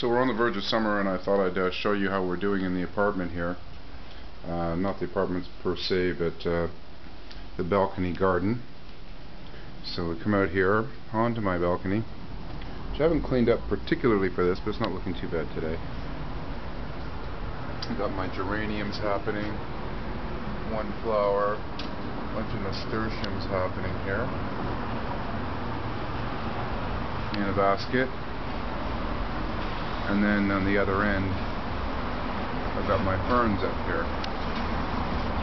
So we're on the verge of summer, and I thought I'd show you how we're doing in the apartment here. Not the apartments per se, but the balcony garden. So we come out here onto my balcony, which I haven't cleaned up particularly for this, but it's not looking too bad today. I've got my geraniums happening, one flower, a bunch of nasturtiums happening here in a basket. And then on the other end, I've got my ferns up here.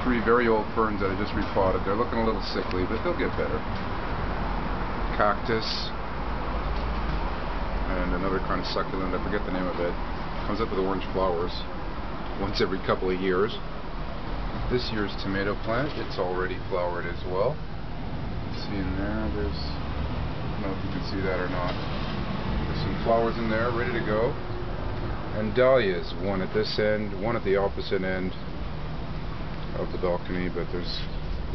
3 very old ferns that I just repotted. They're looking a little sickly, but they'll get better. Cactus. And another kind of succulent, I forget the name of it. Comes up with orange flowers once every couple of years. This year's tomato plant, it's already flowered as well. See in there, there's, I don't know if you can see that or not. There's some flowers in there, ready to go. And dahlias, one at this end, one at the opposite end of the balcony, but there's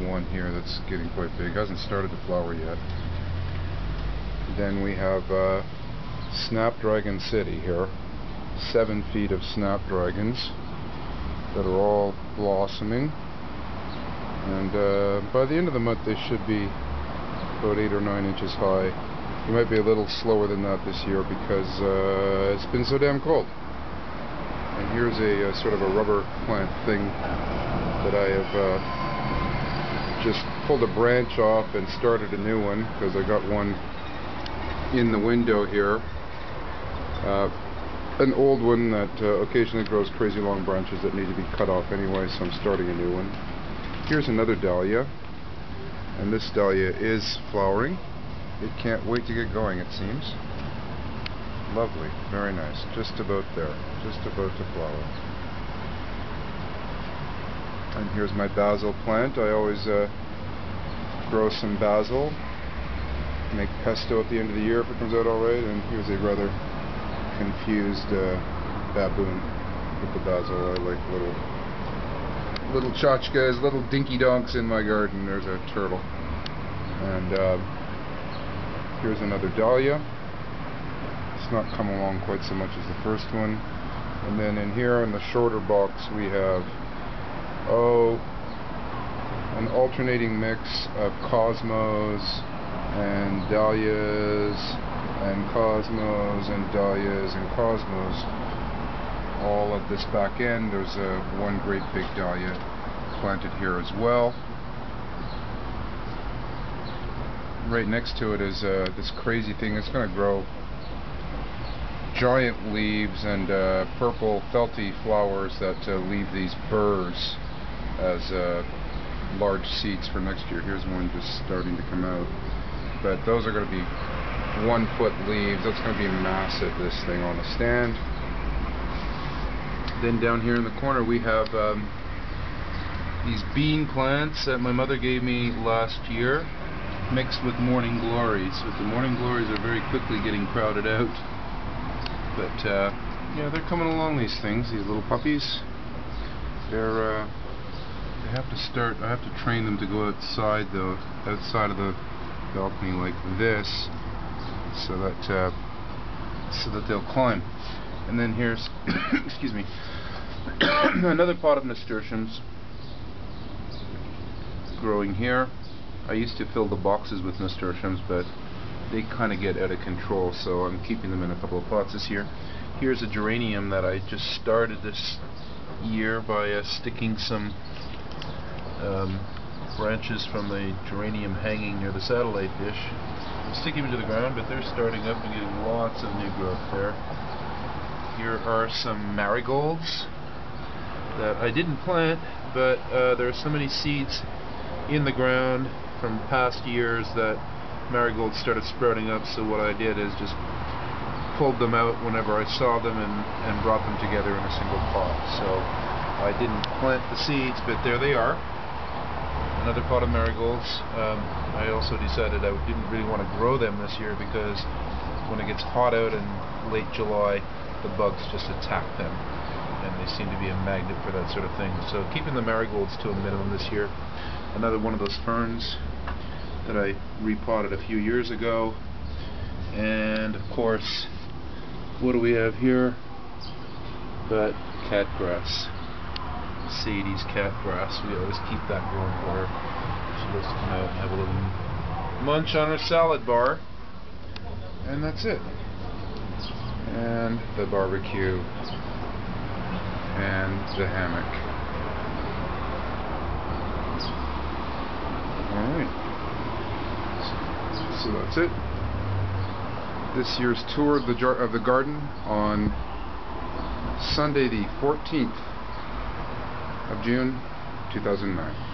one here that's getting quite big. Hasn't started to flower yet. Then we have Snapdragon City here. 7 feet of snapdragons that are all blossoming. And by the end of the month they should be about 8 or 9 inches high. You might be a little slower than that this year because it's been so damn cold. And here's a sort of a rubber plant thing that I have just pulled a branch off and started a new one because I got one in the window here. An old one that occasionally grows crazy long branches that need to be cut off anyway, so I'm starting a new one. Here's another dahlia, and this dahlia is flowering. It can't wait to get going, it seems. Lovely, very nice. Just about there, just about to flower. And here's my basil plant. I always grow some basil, make pesto at the end of the year if it comes out alright. And here's a rather confused baboon with the basil. I like little tchotchkes, little dinky donks in my garden. There's a turtle. And here's another dahlia. It's not come along quite so much as the first one. And then in here in the shorter box we have an alternating mix of cosmos and dahlias and cosmos and dahlias and cosmos all at this back end. There's one great big dahlia planted here as well. Right next to it is this crazy thing. It's going to grow giant leaves and purple felty flowers that leave these burrs as large seeds for next year. Here's one just starting to come out. But those are going to be 1-foot leaves. That's going to be massive, this thing on the stand. Then down here in the corner we have these bean plants that my mother gave me last year, mixed with morning glories. But the morning glories are very quickly getting crowded out. But yeah, they're coming along, these things, these little puppies. They're they have to start. I have to train them to go outside though, outside of the balcony like this, so that they'll climb. And then here's excuse me, another pot of nasturtiums growing here. I used to fill the boxes with nasturtiums, but they kind of get out of control, so I'm keeping them in a couple of pots this year. Here's a geranium that I just started this year by sticking some branches from the geranium hanging near the satellite dish. I'm sticking them to the ground, but they're starting up and getting lots of new growth there. Here are some marigolds that I didn't plant, but there are so many seeds in the ground from past years that marigolds started sprouting up, so what I did is just pulled them out whenever I saw them and brought them together in a single pot. So I didn't plant the seeds, but there they are. Another pot of marigolds. I also decided I didn't really want to grow them this year because when it gets hot out in late July, the bugs just attack them, and they seem to be a magnet for that sort of thing. So keeping the marigolds to a minimum this year. Another one of those ferns that I repotted a few years ago, and of course What do we have here? But cat grass. Sadie's cat grass. We always keep that going for her. She loves to come out and have a little munch on her salad bar. And that's it. And the barbecue. And the hammock. Alright. So that's it. This year's tour of the garden on Sunday the 14th of June 2009.